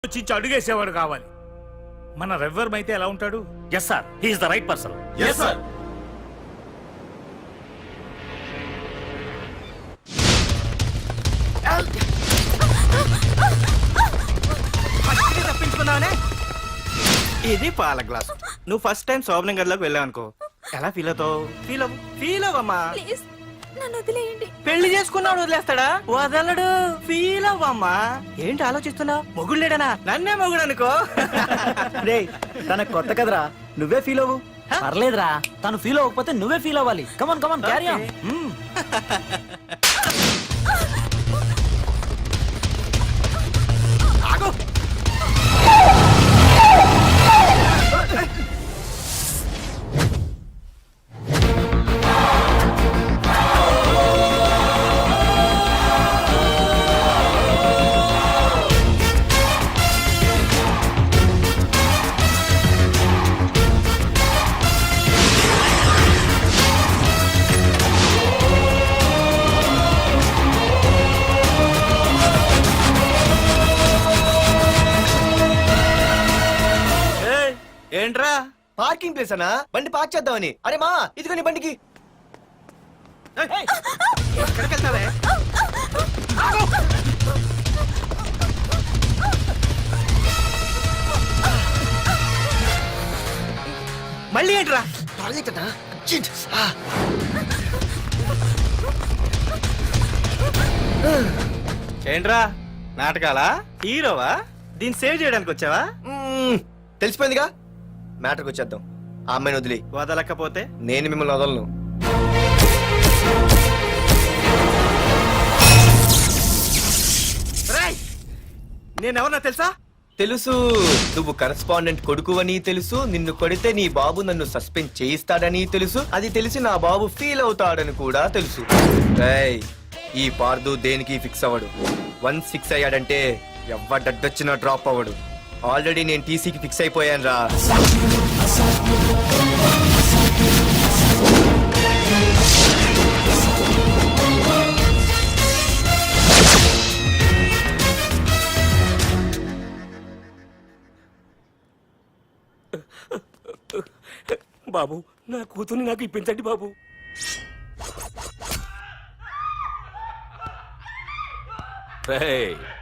వచ్చి అడుగేసేవాడు కావాలి. మన రెవ్వర్ అయితే ఎలా ఉంటాడు? Yes sir, he is the right person. Yes sir. తప్పించుకున్నావనే. ఇది పాల గ్లాస్. నువ్వు ఫస్ట్ టైం శోభనం గదిలోకి వెళ్ళావు అనుకో, ఎలా ఫీల్ అవుతావు? ఫీల్ అవ్వమ్మా. ప్లీజ్ నన్ను వదిలేయండి. పెళ్లి చేసుకున్నాడు వదిలేస్తాడా? వదలడు. ఫీల్ అవ్వమ్మా. ఏంటి ఆలోచిస్తున్నావు? మొగుడు లేడనా? నన్నే మొగుడు అనుకో. రేయ్, తనకు కొత్త కదరా, నువ్వే ఫీల్ అవ్వు. పర్లేదురా, తను ఫీల్ అవ్వకపోతే నువ్వే ఫీల్ అవ్వాలి. కమాన్ కమాన్, క్యారీ ఆన్. ఆగు. ఏంట్రా? పార్కింగ్ ప్లేస్ అన్నా, బండి పార్క్ చేద్దామని. అరే మా, ఇదిగో నీ బండికి. ఎక్కడికి వెళ్తావే? మళ్ళీ ఏంట్రా? టాయిలెట్ అన్నా, అర్జెంట్. ఏంట్రా నాటకాలా? హీరోవా? దీన్ని సేవ్ చేయడానికి వచ్చావా? తెలిసిపోయిందిగా, మ్యాటర్కి వచ్చేద్దాం. ఆ అమ్మాయిని వదిలి. వదలకపోతే నేను మిమ్మల్ని వదలను. నేనెవరన్నా తెలుసా? తెలుసు, నువ్వు కరెస్పాండెంట్ కొడుకువని తెలుసు. నిన్ను కొడితే నీ బాబు నన్ను సస్పెండ్ చేయిస్తాడని తెలుసు. అది తెలిసి నా బాబు ఫీల్ అవుతాడని కూడా తెలుసు. రేయ్, ఈ పార్దు దేనికి ఫిక్స్ అవ్వడు. 1 6 అయ్యాడంటే ఎవ్వడడ్డొచ్చినా డ్రాప్ అవ్వడు. ఆల్రెడీ నేను టీసీకి ఫిక్స్ అయిపోయాను రా. బాబు, నా కూతుర్ని నాకు ఇప్పించండి బాబు.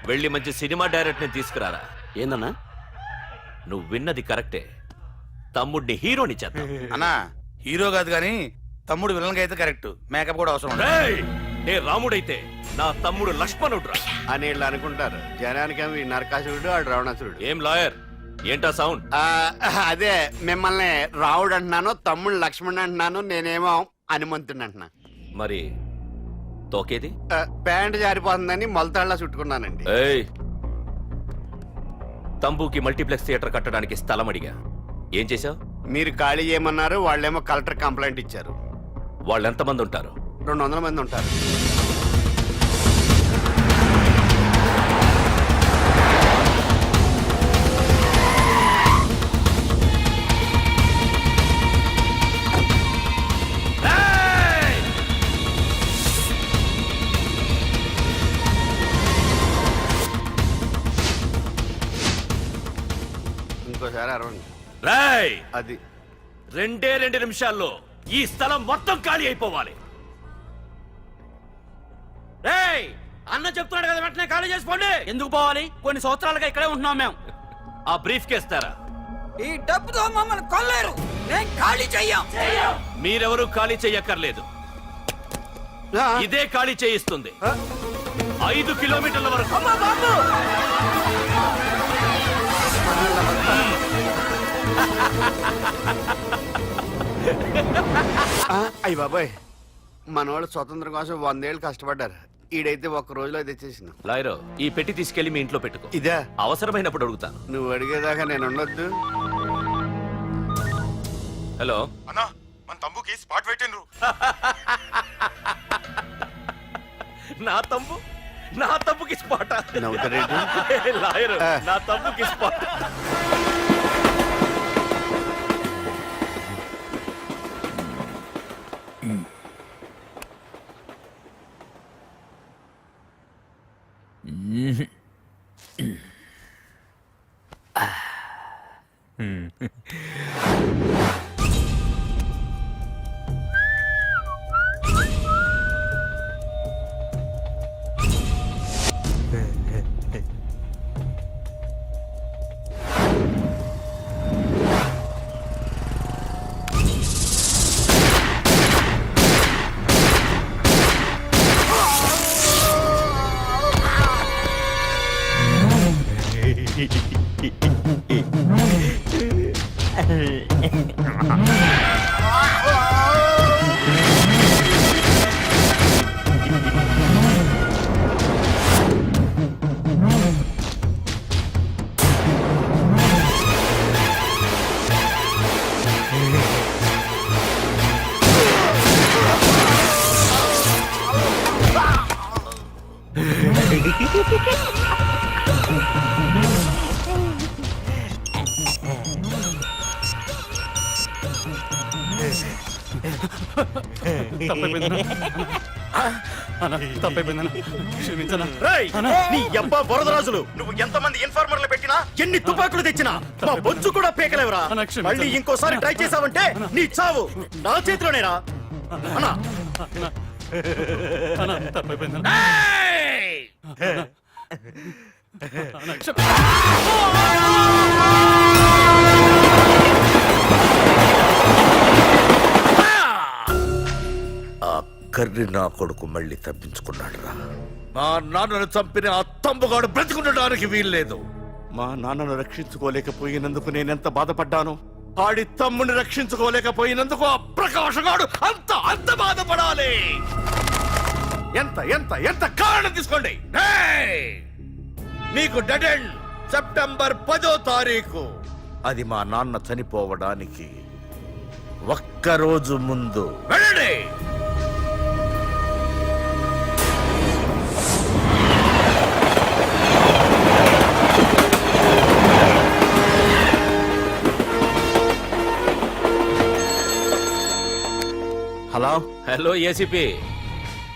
వెళ్ళి మంచి సినిమా డైరెక్ట్ ని తీసుకురారా. ఏందన్నా? నువ్వు విన్నది కరెక్టే, తమ్ముడిని హీరోని చేద్దాం. అన్నా, హీరో కాదు గాని తమ్ముడు విలన్ అయితే కరెక్ట్. మేకప్ కూడా అవసరం ఉండదు. నే రాముడైతే నా తమ్ముడు లక్ష్మణుడు రా అని వీళ్ళు అనుకుంటారు. జనానికి నరకాసురుడు ఆడు రావణాసురుడు. ఏం లాయర్, ఏంటా సౌండ్? అదే, మిమ్మల్ని రావుడు అంటున్నాను, తమ్ముడు లక్ష్మణ్ అంటున్నాను, నేనేమో హనుమంతుడు అంటున్నా. మరి తోకేది? ప్యాంట్ జారిపోతుందని మొలతాళ్ళ చుట్టుకున్నానండి. ఏయ్, తంబూకి మల్టీప్లెక్స్ థియేటర్ కట్టడానికి స్థలం అడిగా, ఏం చేశావు? మీరు ఖాళీ చేయమన్నారు, వాళ్ళేమో కలెక్టర్ కంప్లైంట్ ఇచ్చారు. వాళ్ళు ఎంతమంది ఉంటారు? 200 మంది ఉంటారు. ఇంకోసారి అరవండి. రేయ్, అది 2 నిమిషాల్లో ఈ స్థలం మొత్తం ఖాళీ అయిపోవాలి. రేయ్, అన్న చెప్తున్నాడు కదా, వెంటనే ఖాళీ చేసుకోండి. ఎందుకు పోవాలి? కొన్ని సంవత్సరాలుగా ఇక్కడే ఉంటున్నాం మేము. ఆ బ్రీఫ్ కేస్తారా? ఈ డబ్బుతో మమ్మల్ని కొల్లేరు. నేను ఖాళీ చెయ్యం. మీరెవరూ ఖాళీ చెయ్యక్కర్లేదు, ఇదే ఖాళీ చేయిస్తుంది. 5 కిలోమీటర్ల వరకు. అయ్యి బాబాయ్, మనవాళ్ళు స్వతంత్రం కోసం 100 ఏళ్ళు కష్టపడ్డారు. ఈడైతే ఒక్క రోజులో తెచ్చేసిన. లాయరో, ఈ పెట్టి తీసుకెళ్లి మీ ఇంట్లో పెట్టుకో. ఇదే అవసరమైనప్పుడు అడుగుతాను. నువ్వు అడిగేదాకా నేను ఉండొద్దు. హలో అన్నా, మన తమ్ముకి స్పాట్ పెట్టిండ్రు. నా తమ్ముకి స్పాట్. నవ్వుతారేంటి? లాయరు, నా తమ్ముకి స్పాట్. నీ అబ్బా వరదరాజులు నువ్వు ఎంతమంది ఇన్ఫార్మర్లు పెట్టినా ఎన్ని తుపాకులు తెచ్చినా మా బొచ్చు కూడా పేకలేవరా మళ్ళీ ఇంకోసారి ట్రై చేసావంటే నీ చావు నా చేతిలోనేరా అన్నా ఏయ్! ఆ కర్రి నా కొడుకు మళ్ళీ తప్పించుకున్నాడు రా. మా నాన్నను చంపిన ఆ తంబుగాడు బ్రతికుండడానికి వీల్లేదు. మా నాన్నను రక్షించుకోలేకపోయినందుకు నేనెంత బాధపడ్డాను ఆడి తమ్ముని రక్షించుకోలేకపోయినందుకు ఆ ప్రకాశగాడు అంత బాధపడాలి. ఎంత ఎంత ఎంత కారణం తీసుకోండి. ఏయ్! మీకు డెడ్ ఎండ్ సెప్టెంబర్ 10వ తారీఖు. అది మా నాన్న చనిపోవడానికి ఒక్కరోజు ముందు. వెళ్ళండి. Hello hello ACP,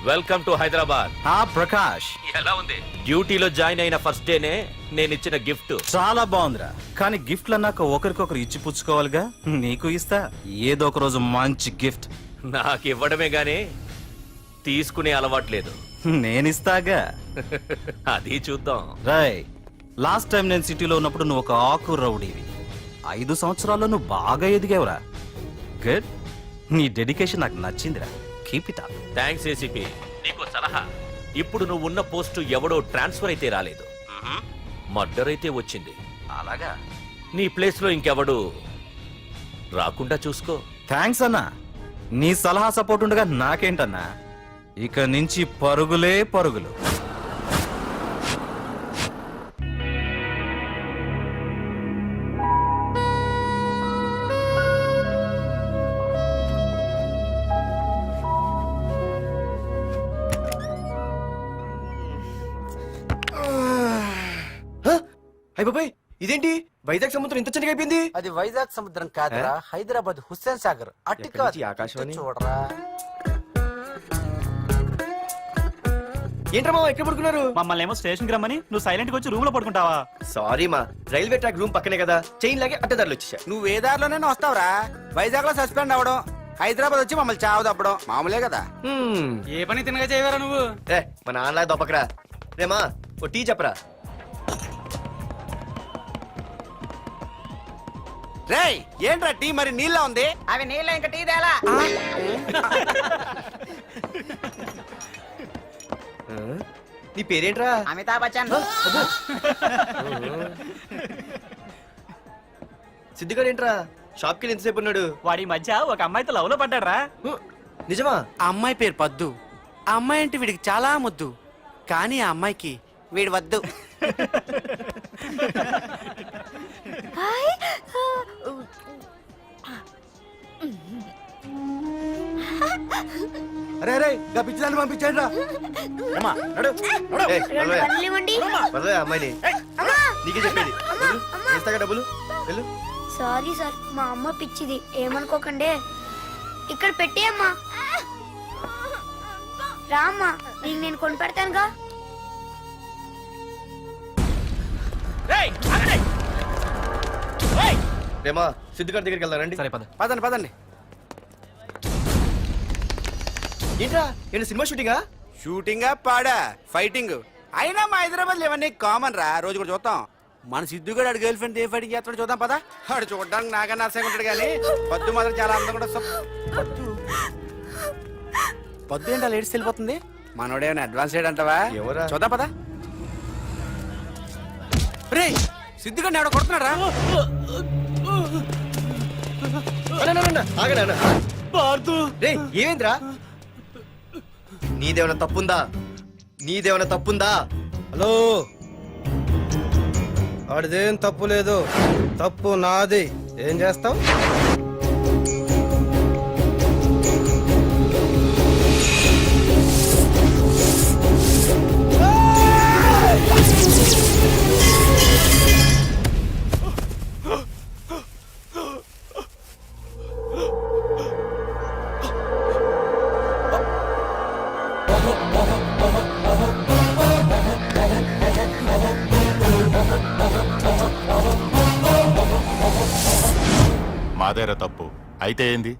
welcome to Hyderabad. Prakash, ఎలా ఉంది? డ్యూటీలో జాయిన్ అయిన ఫస్ట్ డేనే నేను ఇచ్చిన గిఫ్ట్. చాలా బాగుందిరా. కానీ గిఫ్ట్లు అన్నాక ఒకరికొకరు ఇచ్చి పుచ్చుకోవాలిగా. నీకు ఇస్తా ఏదో ఒక రోజు మంచి గిఫ్ట్. నాకు ఇవ్వడమే గానీ తీసుకునే అలవాట్లేదు. నేనిస్తాగా. అది చూద్దాం. రాయ్, లాస్ట్ టైం నేను సిటీలో ఉన్నప్పుడు నువ్వు ఒక ఆకు రౌడీవి. 5 సంవత్సరాల్లో నువ్వు బాగా ఎదిగావురా. గుడ్. నీ డెడికేషన్ నాకు నచ్చిందిరా. Keep it up. Thanks ACP. నీకు సలహా. ఇప్పుడు నువ్వు ఉన్న పోస్టు ఎవడో ట్రాన్స్ఫర్ అయితే రాలేదు, మర్డర్ అయితే వచ్చింది. అలాగా? నీ ప్లేస్ లో ఇంకెవడు రాకుండా చూసుకో. థ్యాంక్స్ అన్నా. నీ సలహా సపోర్ట్ ఉండగా నాకేంటన్నా. ఇక నుంచి పరుగులే పరుగులు. బాబాయ్ ఇదేంటి వైజాగ్ సముద్రం ఇంత చిన్నగా అయిపోయింది? అది వైజాగ్ సముద్రం కాదురా, హైదరాబాద్ హుస్సేన్ సాగర్. ఎక్కడి నుంచి ఆకాశవాణి? చూడరా. ఏంట్రా మామ ఎక్కడ పడుకున్నారు? మమ్మల్ని ఏమో స్టేషన్ కి రమ్మని నువ్వు సైలెంట్ గా వచ్చి రూమ్ లో పడుకుంటావా? సారీ మా, రైల్వే ట్రాక్ రూమ్ పక్కనే కదా, చైన్ లాగే అడ్డదారులు వచ్చేసా. నువ్వు ఏ దారిలోనే వస్తావురా? వైజాగ్ లో సస్పెండ్ అవ్వడం, హైదరాబాద్ వచ్చి మమ్మల్ని చావు తప్పడం మామూలే కదా. ఏ పని తినగా చేయవారా నువ్వు? మా నాన్నలా దొప్పకరా. రేమా ఓ టీ చెప్పరా. రేయ్, ఏంట్రా టీ మరి నీళ్ళ ఉంది? అవి నీళ్ళ ఇంకా టీ తేలా. నీ పేరేంట్రా? అమితాబ్ బచ్చన్. సిద్ధిగాడేంట్రా షాప్ కి ఎంతసేపు ఉన్నాడు? వాడి మధ్య ఒక అమ్మాయితో లవ్ లో పడ్డారా? నిజమా? ఆ అమ్మాయి పేరు పద్దు. ఆ అమ్మాయి అంటే వీడికి చాలా ముద్దు. కానీ ఆ అమ్మాయికి వీడు వద్దు. అరే రే, పిచ్చిదాన్ని పంపించండి రా. అమ్మాయిని నీకే చెప్పేది. ఇస్తాగా డబ్బులు వెళ్ళు. సారీ సార్, మా అమ్మ పిచ్చిది, ఏమనుకోకండి. ఇక్కడ పెట్టి అమ్మా. రామ్మా, నీకు నేను కొని పెడతానుగా. రేమా సిద్ధిగారి దగ్గరికి వెళ్దానండి. సరే పద. పదండి పదండి. ఏంట్రా ఏంటి సినిమా షూటింగా? షూటింగా పాడా ఫైటింగ్ అయినా మా హైదరాబాద్ ఇవన్నీ కామన్ రా, రోజు కూడా చూద్దాం. మన సిద్ధు కూడా గర్ల్ ఫ్రెండ్ ఏ ఫైటింగ్ చేస్తాడో చూద్దాం పదా. వాడు చూడడానికి నాకన్నా అసహ్యంగా ఉంటాడు కానీ పద్దు మాత్రం చాలా అందంగా కూడా. పద్దు ఏంటో లేడీస్ వెళ్ళిపోతుంది, మనోడేమైనా అడ్వాన్స్ అంటావా? ఎవరా? చూద్దాం పదా. రే సిద్ధు గారిని ఎవడో కొడుతున్నాడు రా. ఆగనా రే ఏమైందిరా? నీదేమైనా తప్పుందా? నీదేమైనా తప్పుందా? హలో, ఆడిదేం తప్పు లేదు, తప్పు నాది. ఏం చేస్తాం? మాదేరా తప్పు అయితే ఏంది?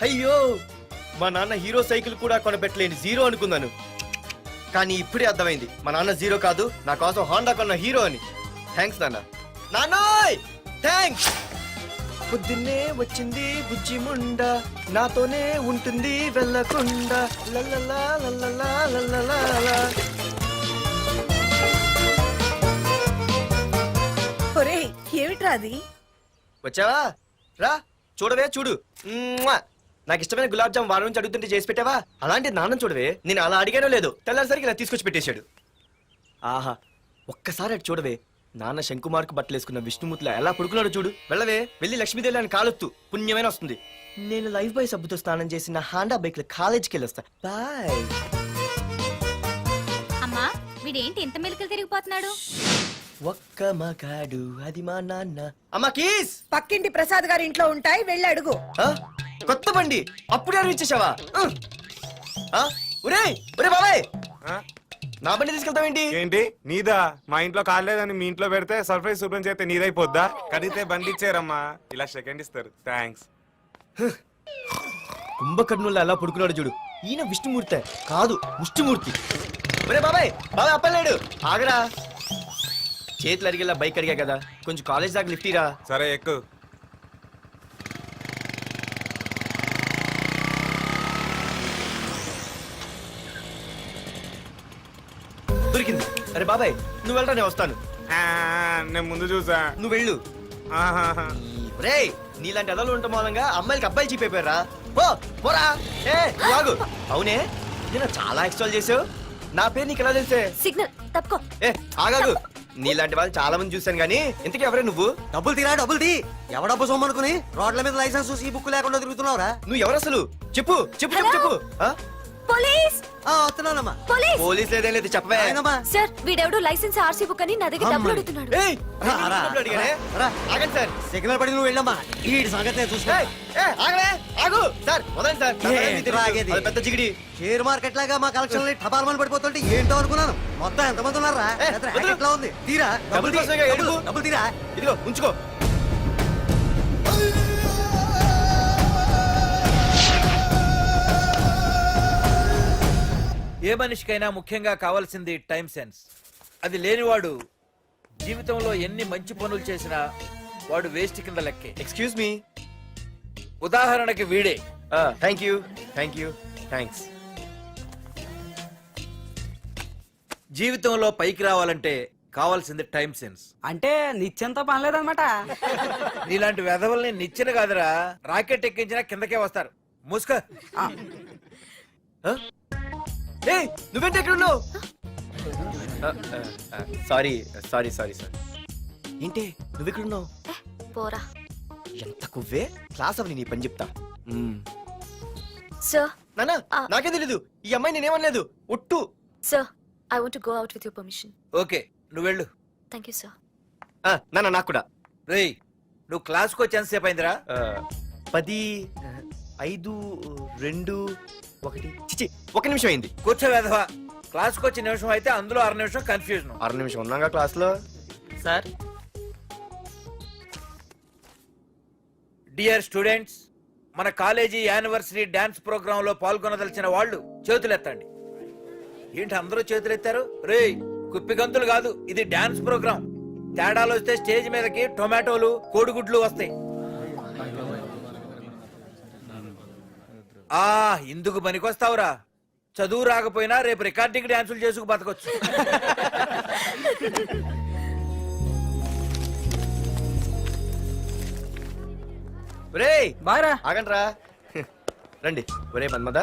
అయ్యో మా నాన్న హీరో సైకిల్ కూడా కొనబెట్టలేని జీరో అనుకున్నాను, కానీ ఇప్పుడే అర్థమైంది మా నాన్న జీరో కాదు, నా కోసం హోండా కొన్న హీరో అని. థ్యాంక్స్ నాన్న. నాన్నోయ్ థ్యాంక్స్. పొద్దున్నే వచ్చింది బుజ్జి ముండ, నాతోనే ఉంటుంది వెళ్ళకుండా. లల్లలా లల్లలా లల్లలా. ఏమిట్రా అది? వచ్చావా? రా చూడవే చూడు. మ్మ్వా! నాకు ఇష్టమైన గులాబ్ జామ్ వారం నుంచి అడుగుతుంటే చేసి పెట్టావా? అలాంటి నాన్న చూడవే, నేను అలా అడిగానో లేదో తెల్లారిసరికి ఇలా తీసుకొచ్చి పెట్టేశాడు. ఆహా ఒక్కసారి అటు చూడవే, నాన్న శంకుమార్కు బట్టలు వేసుకున్న విష్ణుమూర్తిలా ఎలా పడుకున్నాడో చూడు. వెళ్ళవే, వెళ్ళి లక్ష్మీదేవి అని కాలొత్తు, పుణ్యమైన వస్తుంది. నేను లైఫ్ బాయ్ సబ్బుతో స్నానం చేసి నా హాండా బైక్ లో కాలేజీకి వెళ్ళొస్తా. బాయ్. అమ్మా వీడేంటి ఇంత మెలికలు తిరిగిపోతున్నాడు? ఒక్క మగాడు అది మా నాన్న. అమ్మా కీస్ పక్కింటి ప్రసాద్ గారి ఇంట్లో ఉంటాయి, వెళ్ళి అడుగు. ఆ? కొత్త బండి అప్పుడే అరువు ఇచ్చేసావా? ఒరే ఒరే బాబాయ్, నా బండి తీసుకెళ్తావేంటి? ఏంటి నీదా? మా ఇంట్లో కాలేదని మీ ఇంట్లో పెడితే సర్ప్రైజ్ శుభ్రం చేస్తే నీదైపోద్దా? కడిగితే బండి ఇచ్చారమ్మా, ఇలా సెకండ్ ఇస్తారు. థ్యాంక్స్. కుంభకర్ణుల్లో ఎలా పడుకున్నాడు చూడు. ఈయన విష్ణుమూర్తి కాదు, ముష్టిమూర్తి. ఒరే బాబాయ్ బాబాయ్ అప్పలేడు, ఆగరా. చేతులు అడిగేలా బైక్ అడిగా కదా, కొంచెం కాలేజ్ దాకా లిఫ్ట్ ఇరా. సరే ఎక్కు. దొరికింది. అరే బాబాయ్ నువ్వు వెళ్ళరా, నేను వస్తాను. నేను ముందు చూసా. నువ్వు వెళ్ళు. రే నీలాంటి ఎదలు ఉండటం మూలంగా అమ్మాయిలకి అబ్బాయిలు చీపైపోయారా? పోరా. ఏ నువ్వు ఆగు. అవునే నేను చాలా ఎక్స్ట్రాల్ చేసావు, నా పేరు నీకు ఎలా తెలిసే? సిగ్నల్ తప్పుకో. ఏ ఆగాగు, నీలాంటి వాళ్ళు చాలా మంది చూశాను గానీ ఇంతకీ ఎవరే నువ్వు? డబ్బులు తీరా, డబ్బులు తీ. ఎవడబ్బు సొమ్మనుకుని రోడ్ల మీద లైసెన్స్ చూసి బుక్ లేకుండా తిరుగుతున్నావురా? నువ్వు ఎవరు అసలు? చెప్పు చెప్పు చెప్పు చెప్పు. పోలీస్ వస్తున్నానమ్మా. పోలీస్ పోలీస్ లేదేం లేదు, చెప్పవే. సార్ వీడెవడో లైసెన్స్ ఆర్సీ బుక్ అని నా దగ్గర డబ్బులు అడుగుతున్నాడు. ఏయ్, డబ్బులు అడిగానే? ఆగండి సార్. సిగ్నల్ పడి నువ్వు వెళ్ళమ్మా, ఈ సంగతి చూసుకో. ఏయ్, ఏయ్, ఆగవే, ఆగు. సార్ వదండి సార్, నా పేరు మీకు తెలుసు. ఆగేది. అది పెద్ద జిగిడి. షేర్ మార్కెట్ లాగా మా కలెక్షన్ టపాల్మని పడిపోతుంటే ఏంటో అనుకున్నాను. మొత్తం ఎంతమంది ఉన్నారా? వదిలు. ఎట్లా ఉంది? తీరా డబ్బులు కోసమేగా ఏడుపు. డబ్బులు తీరా. ఇదిగో ఉంచుకో. ఏ మనిషికైనా ముఖ్యంగా కావాల్సింది టైం సెన్స్. అది లేనివాడు జీవితంలో ఎన్ని మంచి పనులు చేసినా వాడు వేస్ట్ కింద లెక్కే. Excuse me. ఉదాహరణకి వీడే. Thank you thank you thanks. జీవితంలో పైకి రావాలంటే కావాల్సింది టైం సెన్స్. అంటే నిత్యంతో పనిలేదన్నమాట. నీలాంటి వెధవల్ని నిచ్చిన కాదురా, రాకెట్ ఎక్కించినా కిందకే వస్తారు. మూసుకో. నువ్వేంటి ఎక్కడ ఉన్నావు? Sorry sorry sorry sorry. ఏంటి నువ్వెక్కడున్నావు? పోరా. ఎంత కువ్వే, క్లాస్ అవని నీ పని చెప్తా. సార్ నానా నాకే తెలీదు, ఈ అమ్మాయి నేనేమనలేదు, ఒట్టు. Sir I want to go out with your permission. Okay, నువ్వు వెళ్ళు. Thank you sir. నానా నాకు కూడా. రేయ్, నువ్వు క్లాస్కి వచ్చి ఎంతసేపు అయిందిరా? 10, 5, 2, 1 చిచి 1 నిమిషం అయింది. కూర్చో వెధవా. క్లాస్కి వచ్చి నిమిషం అయితే అందులో 6 నిమిషం కన్ఫ్యూజన్. 6 నిమిషం ఉన్నాగా క్లాస్ లో. సార్ డియర్ స్టూడెంట్స్, మన కాలేజీ యానివర్సరీ డాన్స్ ప్రోగ్రామ్ లో పాల్గొనదలిచిన వాళ్ళు చేతులెత్తండి. ఏంటి అందరూ చేతులెత్తారు? రేయ్, కుప్పి గంతులు కాదు, ఇది డాన్స్ ప్రోగ్రామ్. తేడాలు వస్తే స్టేజ్ మీదకి టొమాటోలు, కోడిగుడ్లు వస్తాయి. ఇందుకు పనికొస్తావురా. చదువు రాకపోయినా రేపు రికార్డింగ్ డాన్సులు చేసుకు బతకొచ్చు. ఒరేయ్ బాగా ఆగండ్రా. రండి. ఒరే మన్మద,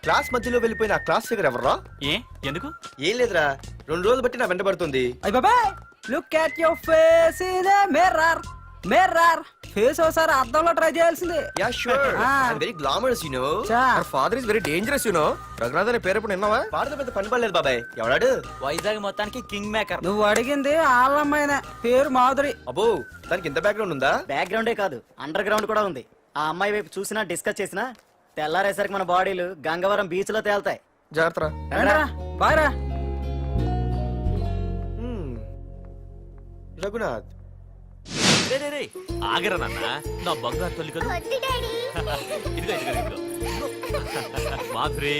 క్లాస్ మధ్యలో వెళ్ళిపోయిన ఆ క్లాస్ ఫిగర్ ఎవర్రా? ఏ ఎందుకు? ఏం లేదురా, 2 రోజులు బట్టి నా వెంట పడుతుంది. అయ్య బాబాయ్, look at your face in a mirror. Mirror face ఒకసారి అద్దంలో ట్రై చేయాల్సింది. Yeah sure, I am very glamorous you know. Our father is very dangerous you know. Raghunath అనే పేరు ఎప్పుడు విన్నావా? ఫాదర్ పెద్ద పని పడలేదు బాబాయ్. ఎవడాడు? వైజాగ్ మొత్తానికి కింగ్ మేకర్. నువ్వు అడిగింది ఆళ్ళమ్మైన పేరు మాధురి. అబ్బో, దానికి ఇంత బ్యాక్గ్రౌండ్ ఉందా? బ్యాక్గ్రౌండే కాదు, అండర్ గ్రౌండ్ కూడా ఉంది. ఆ అమ్మాయి వైపు చూసినా డిస్కస్ చేసినా తెల్లారేసరికి మన బాడీలు గంగవరం బీచ్ లో తేల్తాయి. జాగ్రత్త. బాయ్రా. రఘునాథ్ ఆగరా నాన్న, నా బంగారు తల్లి కదా. ఇదిగో ఇదిగో ఇదిగో మాధురి,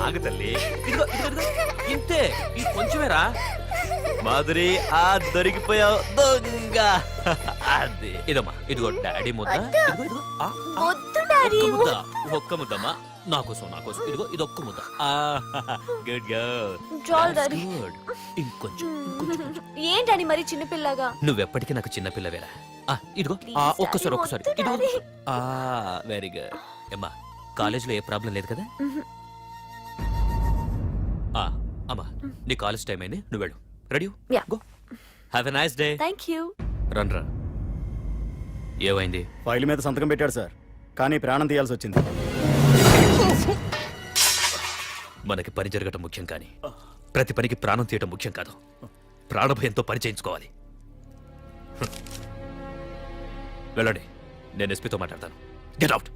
ఆగు తల్లి. ఇదిగో ఇదిగో ఇదిగో, ఇంతే, ఈ కొంచెమేరా. మాధురి, దొరికిపోయావు దొంగ. అదే ఇదమ్మా, ఇదిగో డాడీ ముద్ద. ఇదిగో ఇదిగో, ఒక్క ముద్ద, ఒక్క ముద్దమ్మా, నా కోసం నా కోసం. ఇదిగో ఇదొక్క ముద్ద. Good girl, good. ఇంకొంచెం. ఏంటని మరి చిన్నపిల్లగా? నువ్వెప్పటికీ నాకు చిన్న పిల్లవేరా. ఇదిగో ఒక్కసారి ఒక్కసారి. ఇదిగో వెరీ గుడ్. అమ్మా, కాలేజీలో ఏ ప్రాబ్లం లేదు కదా? అమ్మా, నీ కాలేజ్ టైం అయింది, నువ్వు వెళ్ళు. Ready? Go. Have a nice day. Thank you. రా. ఏమైంది? ఫైల్ మీద సంతకం పెట్టాడు సార్, కానీ ప్రాణం తీయాల్సి వచ్చింది. మనకి పని జరగటం ముఖ్యం, కానీ ప్రతి పనికి ప్రాణం తీయటం ముఖ్యం కాదు. ప్రాణభయంతో పని చేయించుకోవాలి. వెళ్ళండి, నేను ఎస్పీతో మాట్లాడతాను. Get out.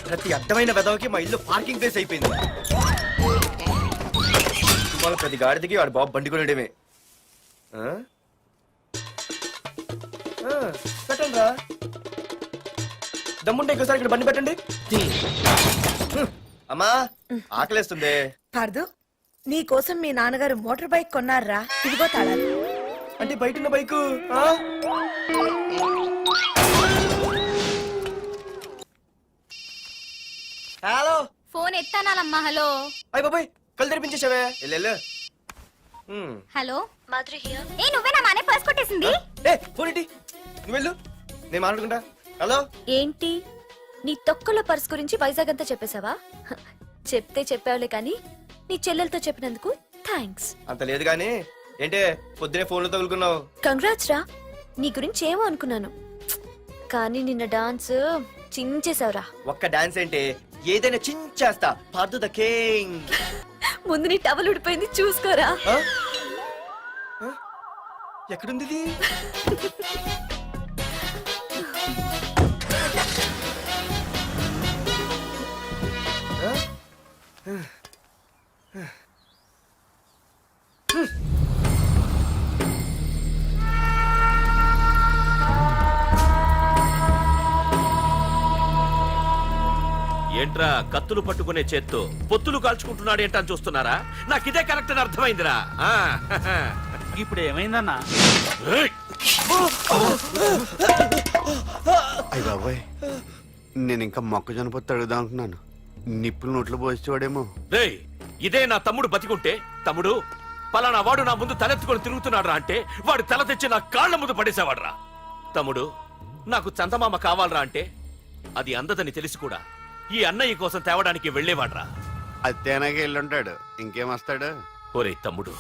ప్రతి అడ్డమైన వెదవకి మా ఇల్లు పార్కింగ్ ప్లేస్ అయిపోయింది. వాళ్ళ ప్రతి గాడిదకి వాడు బాబు బండి కొనడమే. పెట్టండి రా, దమ్ముంటే ఇంకోసారి ఇక్కడ బండి పెట్టండి. అమ్మా, ఆకలేస్తుంది. పార్దు, నీ కోసం మీ నాన్నగారు మోటార్ బైక్ కొన్నారా? ఇదిగో తాళాలు. అంటే బయట ఉన్న బైకు. హలో, ఫోన్ ఎత్తానాలమ్మా. హలో. అయ్య బాబాయ్, కళ్ళు తెరిపించేసావే. వెళ్ళు. Hello Madhuri here. ఏ నువ్వేనా మానే పర్స్ కొట్టేసింది? ఫోన్ ఏంటి? నువ్వు వెళ్ళు, నేను మాట్లాడుకుంటా. హలో. ఏంటి, నీ తొక్కల పర్స్ గురించి వైజాగ్ అంతా చెప్పేశావా? చెప్తే చెప్పావులే, కానీ నీ చెల్లెలతో చెప్పినందుకు థ్యాంక్స్. అంత లేదు కానీ ఏంటే పొద్దునే ఫోన్లో తగులుకున్నావు? కంగ్రాట్స్ రా. నీ గురించి ఏమో అనుకున్నాను, కానీ నిన్న డాన్స్ చించేశావురా. ఒక్క డాన్స్ ఏంటి, ఏదైనా చించేస్తా. Pardhu the king. ముందు నీ టవల్ ఉడిపోయింది, చూసుకోరా. ఎక్కడుంది ఇది? ఏంట్రా కత్తులు పట్టుకునే చేత్తో పొత్తులు కాల్చుకుంటున్నాడు ఏంటని చూస్తున్నారా? నాకు ఇదే కరెక్ట్ అని అర్థమైందిరా. ఇప్పుడు ఏమైందన్నా? అయ్య బాబాయ్ నేను ఇంకా మొక్కజొన్న పొత్తు అడుగుదాం అనుకున్నాను. నిప్పులు నోట్లో పోసేవాడేమో. రేయ్ ఇదే నా తమ్ముడు బతికుంటే, తమ్ముడు పలానా వాడు నా ముందు తలెత్తుకొని తిరుగుతున్నాడు అంటే వాడు తల తెచ్చి నా కాళ్ళ ముందు పడేసేవాడ్రా. తమ్ముడు నాకు చందమామ కావాలరా అంటే అది అందదని తెలిసి కూడా ఈ అన్నయ్య కోసం తేవడానికి వెళ్ళేవాడ్రా. అత్తేనాగే వెళ్ళుంటాడు, ఇంకేం వస్తాడు? ఒరే తమ్ముడు,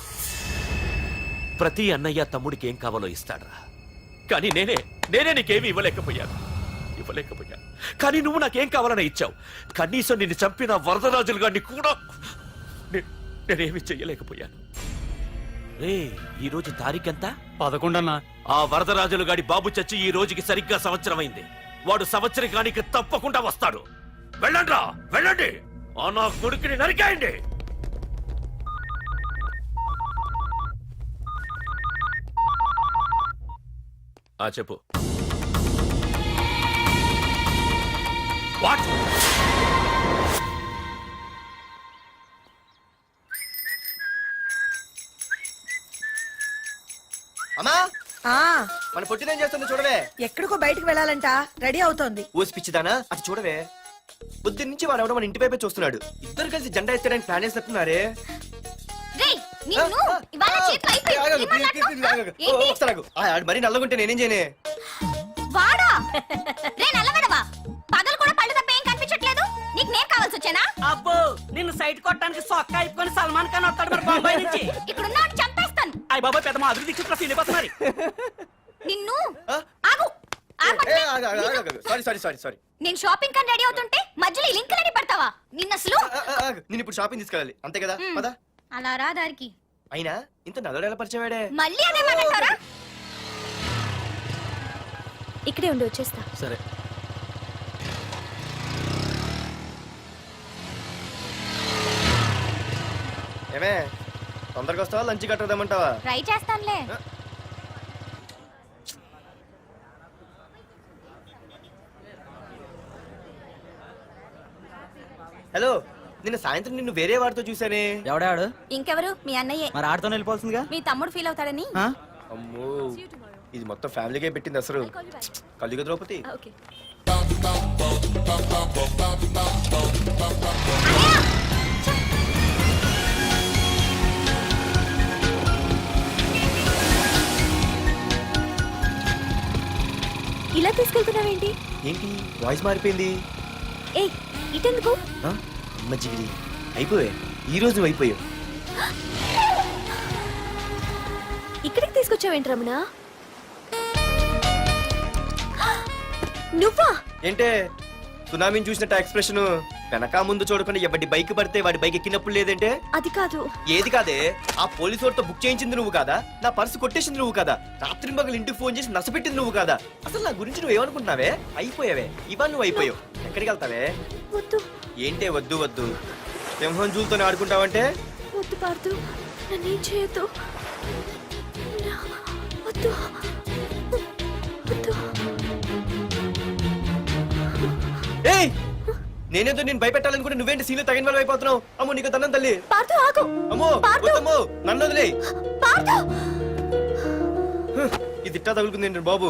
ప్రతి అన్నయ్య తమ్ముడికి ఏం కావాలో ఇస్తాడ్రా. కానీ నేనే నీకేమీ ఇవ్వలేకపోయాను. కానీ నువ్వు నాకేం కావాలని ఇచ్చావు. కనీసం నిన్ను చంపిన వరదరాజులు గారిని కూడా నేనేమి చెయ్యలేకపోయాను. రే ఈ రోజు తారీఖెంత? 11 అన్నా. ఆ వరదరాజులు గాడి బాబు చచ్చి ఈ రోజుకి సరిగ్గా సంవత్సరమైంది. వాడు సంవత్సరికానికి తప్పకుండా వస్తాడు. వెళ్ళండ్రా, వెళ్ళండి. ఆ నా కొడుకుని నరికేయండి. చెప్పు. వాట్? అమ్మా ఆ మన పొట్టిదేం చేస్తుంది చూడవే. ఎక్కడికో బయటికి వెళ్ళాలంట, రెడీ అవుతోంది. ఊసి పిచ్చిదానా అది చూడవే. పొద్దున్న నుంచి వాడు ఎవడో మన ఇంటి వైపే చూస్తున్నాడు. ఇద్దరు కలిసి జెండా ఎత్తడానికి ప్లాన్ వేస్తున్నట్టున్నారే. మరి నల్లగుంటే నేనేం చేయనే? వాడా రే నల్లగడవా, పగలు కూడా పళ్ళు తప్ప ఏం కనిపించట్లేదు. నీకు నేను కావాల్సి వచ్చానా? అబ్బో నిన్ను సైట్ కొట్టడానికి సొక్క అయిపోయి సల్మాన్ ఖాన్ వస్తాడు మరి బొంబాయి నుంచి. ఇక్కడున్న వాడిని చంపేస్తాను. అయ్య బాబా పెద్ద మా అభివృద్ధి చిత్ర ఫీల్ అయిపోతున్నారు. నిన్ను ఆగు. సారీ నేను షాపింగ్ కని రెడీ అవుతుంటే మధ్యలో ఈ లింకులని పడతావా? నిన్న అసలు నేను ఇప్పుడు షాపింగ్ తీసుకెళ్ళాలి అంతే కదా. పదా అలా రా దారికి. అయినా ఇంత నల్లడు ఎలా పరిచయం వాడే? మళ్ళీ అదే మాట్లాడతారా? ఇక్కడే ఉండి వచ్చేస్తా. సరే ఏమే తొందరగా వస్తావా లంచ్ కట్టదామంటావా? ట్రై చేస్తానులే. హలో, నిన్న సాయంత్రం నిన్ను వేరే వాడితో చూసానే. ఎవడాడు? ఇంకెవరు? మీ అన్నయ్యే. మరి ఆడుతో వెళ్ళిపోవాల్సిందిగా. మీ తమ్ముడు ఫీల్ అవుతాడని. అమ్మో ఇది మొత్తం ఫ్యామిలీకే పెట్టింది అసలు. కలియుగ ద్రౌపది. ఓకే. ఇలా తీసుకెళ్తున్నావేంటి? ఏంటి వాయిస్ మారిపోయింది? ఏయ్ ఇటెందుకు? అమ్మ జిగిరి అయిపోయా. ఈ రోజు అయిపోయావు. ఇక్కడికి తీసుకొచ్చావేంటి రమణ? నువ్వా? ఏంటే సునామీని చూసినట్టు ఎక్స్ప్రెషన్. వెనక ముందు చూడకుండా ఎవడి బైక్ పడితే వాడి బైక్ ఎక్కినప్పుడు లేదంటే? అది కాదు. ఏది కాదే? ఆ పోలీసు వాడితో బుక్ చేయించింది నువ్వు కాదా? నా పర్సు కొట్టేసింది నువ్వు కాదా? రాత్రి మగలు ఇంటికి ఫోన్ చేసి నసపెట్టింది నువ్వు కాదా? అసలు నా గురించి నువ్వు ఏమనుకుంటున్నావే? అయిపోయావే. ఇవాళ నువ్వు అయిపోయావు. ఎక్కడికి వెళ్తావే? వద్దు. ఏంటే వద్దు వద్దు? సింహం జూలతోనే ఆడుకుంటావంటే? వద్దు పార్దు, నన్నేం చేయొద్దు. వద్దు వద్దు. ఏయ్ నేనేదో నేను భయపెట్టాలనుకుంటే నువ్వేంటి సీన్లు తగిన వాళ్ళు అయిపోతున్నావు? అమ్మో నీకు దండం తల్లి. పార్దు ఆగు. అమ్మో వద్దమ్మో నన్ను వదిలే. పార్దు ఇది ఇట్టా తగులుకుంది ఏంటి బాబు?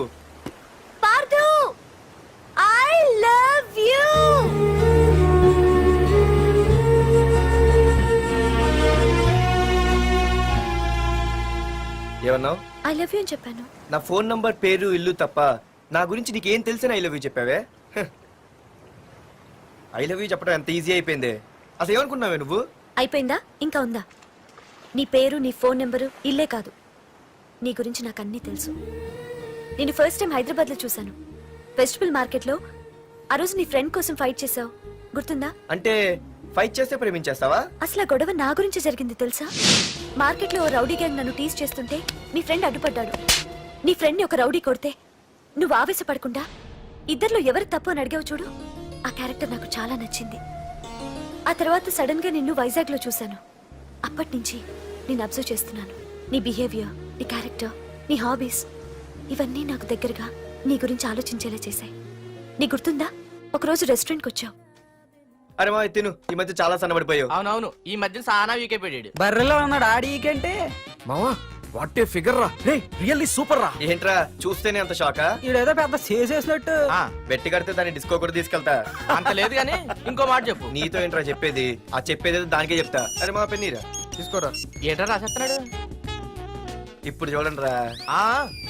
పార్దు ఐ లవ్ యు. ఏమన్నావు? ఐ లవ్ యు అని చెప్పాను. నా ఫోన్ నంబర్ పేరు ఇల్లు తప్ప నా గురించి నీకేం తెలిసిన ఐ లవ్ యూ చెప్పావే? ఐ లవ్ యూ చెప్పడం ఎంత ఈజీ అయిపోయింది. అసలు ఏమనుకున్నావే నువ్వు? అయిపోయిందా? ఇంకా ఉందా? నీ పేరు, నీ ఫోన్ నెంబరు, ఇల్లే కాదు, నీ గురించి నాకు అన్నీ తెలుసు. నేను ఫస్ట్ టైం హైదరాబాద్ లో చూశాను, వెజిటబుల్ మార్కెట్ లో. ఆ రోజు నీ ఫ్రెండ్ కోసం ఫైట్ చేసావు, గుర్తుందా? అంటే ఫైట్ చేస్తే ప్రేమించేస్తావా? అసలు ఆ గొడవ నా గురించి జరిగింది తెలుసా? మార్కెట్ లో ఓ రౌడీ గ్యాంగ్ నన్ను టీజ్ చేస్తుంటే నీ ఫ్రెండ్ అడ్డుపడ్డాడు. నీ ఫ్రెండ్ ని ఒక రౌడీ కొడితే నువ్వు ఆవేశపడకుండా ఇద్దరిలో ఎవరు తప్పు అని అడిగావు చూడు, ఆ క్యారెక్టర్ నాకు చాలా నచ్చింది. ఆ తర్వాత సడన్ గా నిన్ను వైజాగ్ లో చూశాను. అప్పటి నుంచి నేను అబ్జర్వ్ చేస్తున్నాను. నీ బిహేవియర్, నీ క్యారెక్టర్, నీ హాబీస్, ఇవన్నీ నాకు దగ్గరగా నీ గురించి ఆలోచించేలా చేశాయి. నీ గుర్తుందా? ఒకరోజు రెస్టారెంట్కి వచ్చావు. అరే మా తిను, ఈ మధ్య చాలా సన్నబడిపోయావు. అవునవును, ఈ మధ్య సానా వీకే పెట్టాడు. బర్రెలో ఉన్నాడు ఆడి కంటే. మావా వాట్ ఏ ఫిగర్ రా రే రియల్లీ సూపర్ రా. ఏంట్రా చూస్తేనే అంత షాకా? ఈడేదో పెద్ద చేసేసినట్టు. బెట్టి కడితే దాన్ని డిస్కో కూడా తీసుకెళ్తా. అంత లేదు కానీ ఇంకో మాట చెప్పు. నీతో ఏంట్రా చెప్పేది? ఆ చెప్పేది దానికే చెప్తా. అరే మా పెన్నీరా తీసుకోరా. ఏంట్రా రాసేస్తున్నాడు? ఇప్పుడు చూడండి రా.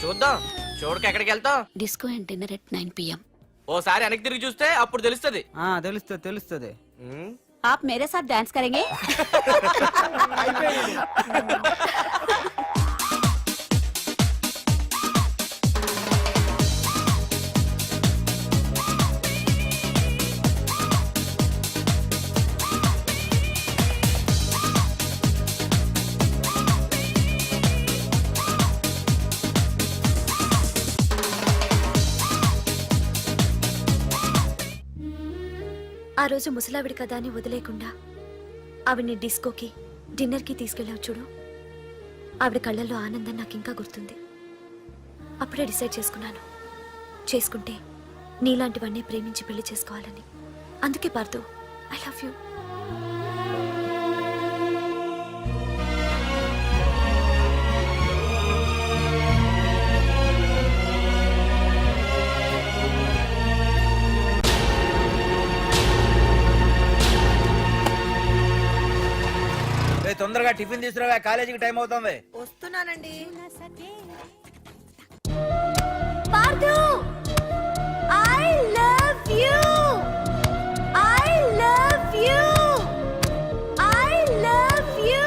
చూద్దాం. చూడక ఎక్కడికి వెళ్తాం? Disco and dinner at 9 PM. ఓసారి వెనక్కి తిరిగి చూస్తే అప్పుడు తెలుస్తది. తెలుస్తుంది తెలుస్తుంది. आप मेरे साथ डांस करेंगे? ఆ రోజు ముసలావిడి కదా అని వదిలేకుండా ఆవిడ్ని డిస్కోకి డిన్నర్కి తీసుకెళ్ళావు చూడు. ఆవిడ కళ్ళల్లో ఆనందం నాకు ఇంకా గుర్తుంది. అప్పుడే డిసైడ్ చేసుకుంటే నీలాంటివన్నీ ప్రేమించి పెళ్లి చేసుకోవాలని. అందుకే పార్థు, ఐ లవ్ యూ. తొందరగా టిఫిన్ తీసుకురా, కాలేజీకి టైం అవుతుంది. వస్తున్నానండి. Partha, I love you. I love you. I love you.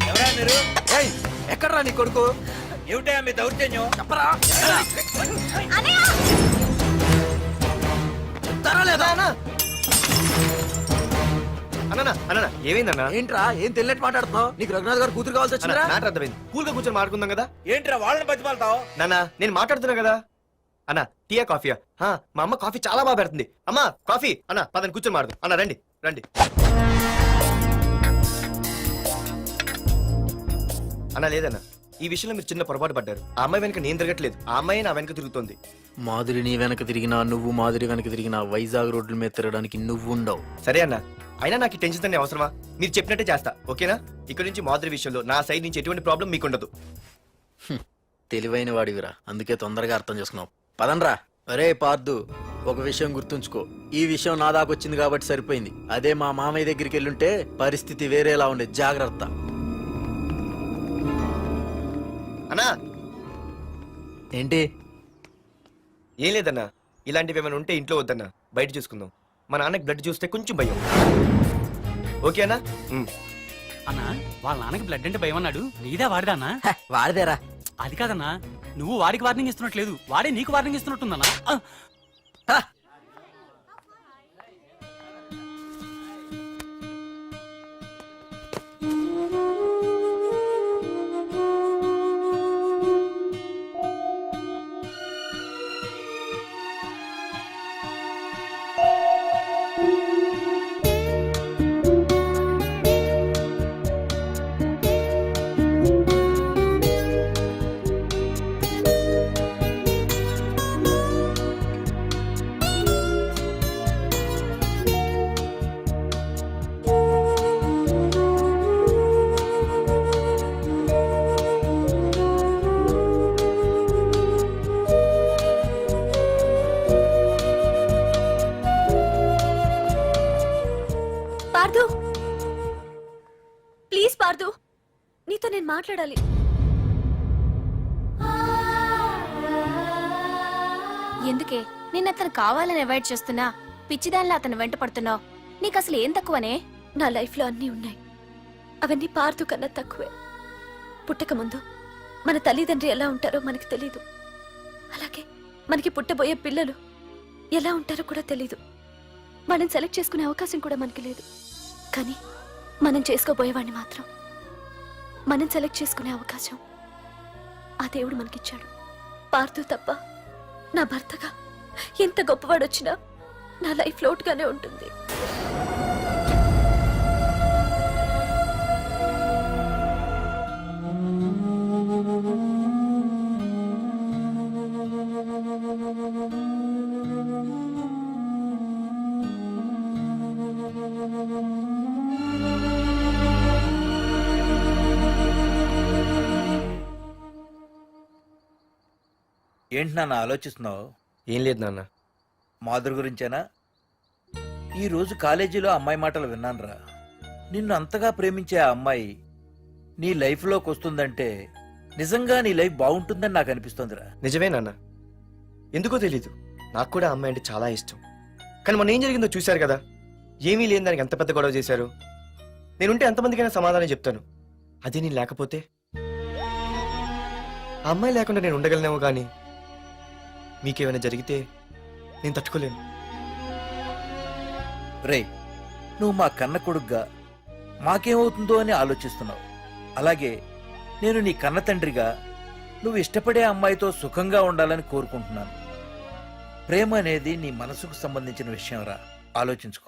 ఎవరా మీరు? ఎక్కడ్రా నీ కొడుకు? ఏమిటా మీ దౌర్జన్యం? చెప్పరా. అన్న ఏమైందన్నా? ఏంట్రా ఏం తెలియట్ మాట్లాడుతున్నావు? నీకు రఘునాథ్ గారు కూతురు కావాల్సి వచ్చిందా? నాట అర్థమైంది. కూల్ గా కూర్చొని మాట్లాడుకుందాం కదా. ఏంట్రా వాళ్ళని బతిమాలతావు? నాన్న నేను మాట్లాడుతున్నా కదా. అన్న టీయా కాఫీయా? మా అమ్మ కాఫీ చాలా బాగా పెడుతుంది. అమ్మా కాఫీ. అన్న పదని కూర్చొని మాడదు. అన్న రండి రండి. అన్న లేదన్న, ఈ విషయంలో మీరు చిన్న పొరపాటు పడ్డారు. ఆ అమ్మాయి వెనక నేను తిరగట్లేదు, ఆ అమ్మాయి నా వెనక తిరుగుతుంది. మాధురి నీ వెనక తిరిగినా నువ్వు మాధురి వెనక తిరిగినా వైజాగ్ రోడ్ల మీద తిరగడానికి నువ్వు ఉండవు. సరే అన్న, అయినా నాకు ఈ టెన్షన్ అనే అవసరమా? మీరు చెప్పినట్టే చేస్తా, ఓకేనా? ఇక్కడ నుంచి మాధురి విషయంలో నా సైడ్ నుంచి ఎటువంటి ప్రాబ్లం మీకు ఉండదు. తెలివైన వాడివిరా, అందుకే తొందరగా అర్థం చేసుకున్నావు. పదండ్రా. అరే పార్దు, ఒక విషయం గుర్తుంచుకో. ఈ విషయం నా దాకొచ్చింది కాబట్టి సరిపోయింది. అదే మా మామయ్య దగ్గరికి వెళ్ళుంటే పరిస్థితి వేరేలా ఉండే. జాగ్రత్త. అన్నా ఏంటి? ఏం లేదన్నా, ఇలాంటివి ఏమైనా ఉంటే ఇంట్లో వద్దన్నా, బయట చూసుకుందాం. మా నాన్నకి బ్లడ్ చూస్తే కొంచెం భయం. ఓకే అన్నా? అన్నా వాళ్ళ నాన్నకి బ్లడ్ అంటే భయం అన్నాడు. నీదే వాడిదా అన్నా? వాడిదేరా. అది కాదన్నా, నువ్వు వాడికి వార్నింగ్ ఇస్తున్నట్లేదు, వాడే నీకు వార్నింగ్ ఇస్తున్నట్టుందన్నా. పార్థు, ప్లీజ్ పార్థు, నీతో నేను మాట్లాడాలి. ఎందుకే నిన్న అతను కావాలని అవాయిడ్ చేస్తున్నా పిచ్చిదానిలో అతను వెంట పడుతున్నావు? నీకు అసలు ఏం తక్కువనే? నా లైఫ్ లో అన్నీ ఉన్నాయి, అవన్నీ పార్థు కన్నా తక్కువే. పుట్టక ముందు మన తల్లిదండ్రి ఎలా ఉంటారో మనకి తెలీదు. అలాగే మనకి పుట్టబోయే పిల్లలు ఎలా ఉంటారో కూడా తెలీదు. మనం సెలెక్ట్ చేసుకునే అవకాశం కూడా మనకి లేదు. కానీ మనం చేసుకోబోయేవాడిని మాత్రం మనం సెలెక్ట్ చేసుకునే అవకాశం ఆ దేవుడు మనకిచ్చాడు. పార్థు తప్ప నా భర్తగా ఎంత గొప్పవాడొచ్చినా నా లైఫ్ లోటుగానే ఉంటుంది. ఏంటి నాన్న ఆలోచిస్తున్నావు? ఏం లేదు నాన్న. మాధురి గురించేనా? ఈ రోజు కాలేజీలో అమ్మాయి మాటలు విన్నానురా. నిన్ను అంతగా ప్రేమించే ఆ అమ్మాయి నీ లైఫ్లోకి వస్తుందంటే నిజంగా నీ లైఫ్ బాగుంటుందని నాకు అనిపిస్తోందిరా. నిజమే నాన్న. ఎందుకో తెలీదు, నాకు కూడా అమ్మాయి అంటే చాలా ఇష్టం. కానీ మొన్న ఏం జరిగిందో చూశారు కదా. ఏమీ లేని దానికి ఎంత పెద్ద గొడవ చేశారు. నేనుంటే ఎంతమందికైనా సమాధానం చెప్తాను. అదే నేను లేకపోతే, ఆ అమ్మాయి లేకుండా నేను ఉండగలనేమో కానీ మీకేమైనా జరిగితే నేను తట్టుకోలేను. రే, నువ్వు మా కన్న కొడుగ్గా మాకేమవుతుందో అని ఆలోచిస్తున్నావు. అలాగే నేను నీ కన్న తండ్రిగా నువ్వు ఇష్టపడే అమ్మాయితో సుఖంగా ఉండాలని కోరుకుంటున్నాను. ప్రేమ అనేది నీ మనసుకు సంబంధించిన విషయం రా, ఆలోచించుకో.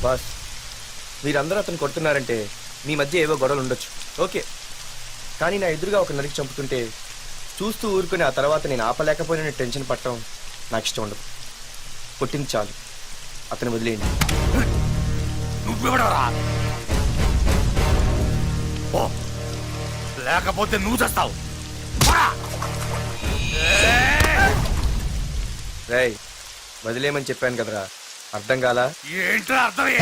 బాస్, మీరందరూ అతను కొడుతున్నారంటే మీ మధ్య ఏవో గొడవలు ఉండొచ్చు, ఓకే. కానీ నా ఎదురుగా ఒక నరికి చంపుతుంటే చూస్తూ ఊరుకుని ఆ తర్వాత నేను ఆపలేకపోయిన టెన్షన్ పట్టడం నాకు ఇష్టం ఉండదు. కొట్టింది చాలు, అతను వదిలేయండి. నువ్వెవడరా? లేకపోతే నువ్వు చేస్తావు. రేయ్, వదిలేయమని చెప్పాను కదరా, అర్థం కాలా? ఏంట్రా అర్థమే?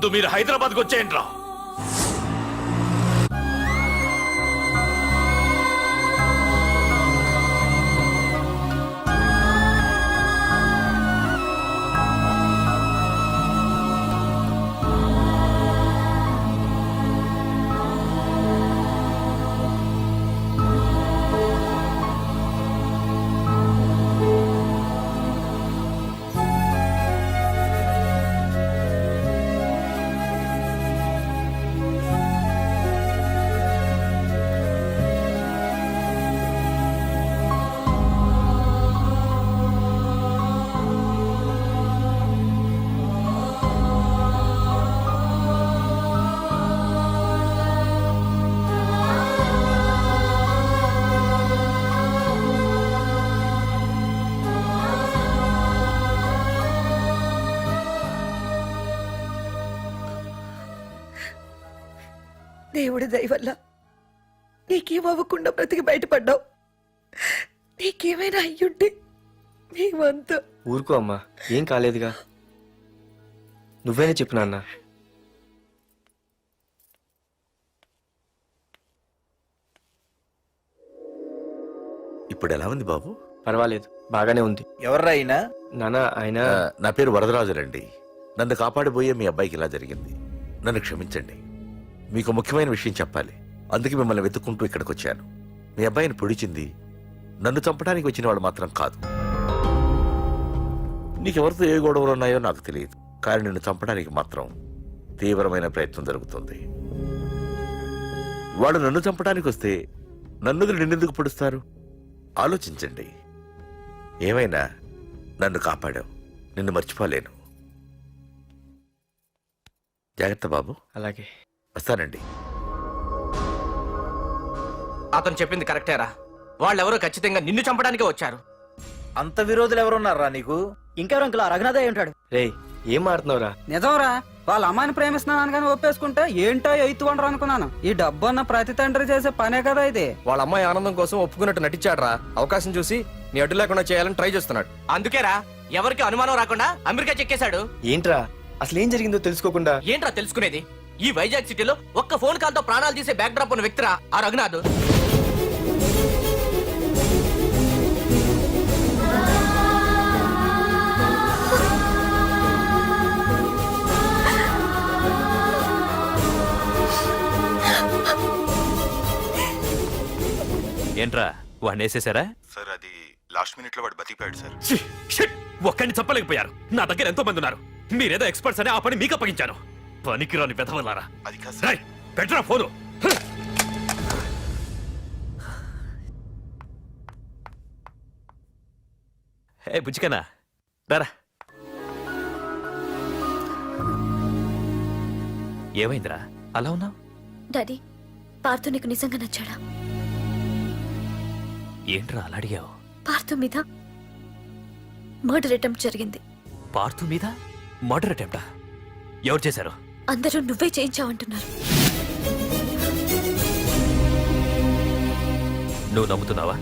ముందు మీరు హైదరాబాద్కి వచ్చేయండి రా. దేవుడి దయ వల్ల నీకేమవ్వకుండా బ్రతికి బయటపడ్డావు. నీకేమైనా అయ్యుంటే మేమంతా. ఊరుకో అమ్మా, ఏం కాలేదుగా. నువ్వేనే చెప్పు నాన్న. ఇప్పుడు ఎలా ఉంది బాబు? పర్వాలేదు, బాగానే ఉంది. ఎవర్రా అయినా? నాన్న ఆయన నా పేరు వరదరాజులండి. నన్ను కాపాడిపోయే మీ అబ్బాయికి ఇలా జరిగింది. నన్ను క్షమించండి. మీకు ముఖ్యమైన విషయం చెప్పాలి. అందుకే మిమ్మల్ని వెతుక్కుంటూ ఇక్కడికి వచ్చాను. మీ అబ్బాయిని పొడిచింది నన్ను చంపడానికి వచ్చిన వాడు మాత్రం కాదు. నీకెవరితో ఏ గొడవలు ఉన్నాయో నాకు తెలియదు, కానీ నిన్ను చంపడానికి మాత్రం తీవ్రమైన ప్రయత్నం జరుగుతుంది. వాడు నన్ను చంపడానికి వస్తే నన్ను నిన్నెందుకు పొడుస్తారు? ఆలోచించండి. ఏమైనా నన్ను కాపాడావు, నిన్ను మర్చిపోలేను. జాగ్రత్త బాబు. అలాగే వస్తానండి. అతను చెప్పింది కరెక్టేరా. వాళ్ళెవరో ఖచ్చితంగా నిన్ను చంపడానికే వచ్చారు. అంత విరోధులు ఎవరున్నారా నీకు? ఇంకెవరు అంకుల్? రఘునాథ్ అయి ఉంటాడు. రేయ్, ఏం మాడుతున్నావురా? నిజంరా, వాళ్ళ అమ్మాయిని ప్రేమిస్తున్నాను కానీ ఒప్పేసుకుంటే ఏంటో ఎయిత్ వండర్ అనుకున్నాను. ఈ డబ్బు అన్న ప్రతి తండ్రి చేసే పనే కదా ఇది. వాళ్ళ అమ్మాయి ఆనందం కోసం ఒప్పుకున్నట్టు నటించాడ్రా. అవకాశం చూసి నీ అడ్డు లేకుండా చేయాలని ట్రై చేస్తున్నాడు. అందుకేరా ఎవరికి అనుమానం రాకుండా అమెరికా చెక్కేశాడు. ఏంట్రా అసలు ఏం జరిగిందో తెలుసుకోకుండా? ఏంట్రా తెలుసుకునేది? ఈ వైజాగ్ సిటీలో ఒక్క ఫోన్ కాల్ తో ప్రాణాలు తీసే బ్యాక్ డ్రాప్ ఉన్న వ్యక్తిరా ఆ రఘునాథ్. ఏంట్రా వాడిని వేసేసారా? సార్ అది లాస్ట్ మినిట్ లో వాడు బతికిపోయాడు సార్. ఒక్కడిని చెప్పలేకపోయారు. నా దగ్గర ఎంతో మంది ఉన్నారు. మీరేదో ఎక్స్పర్ట్స్ అని ఆ పని మీకు అప్పగించాను. పనికిరాని వెధవలారా. అది కాదు రేయ్, పెట్టరా ఫోను. ఏ బుజ్జికన్నా రారా. ఏమైందిరా అలా ఉన్నావు? డాడీ, పార్థు నీకు నిజంగా నచ్చాడా? ఏంట్రా అలా అడిగావు? పార్థు మీద మర్డర్ అటెంప్ట్ జరిగింది. పార్థు మీద మర్డర్ అటెంప్టా? ఎవరు చేశారు? అందరూ నువ్వే చేయించావంటున్నారు. నువ్వు నమ్ముతున్నావా?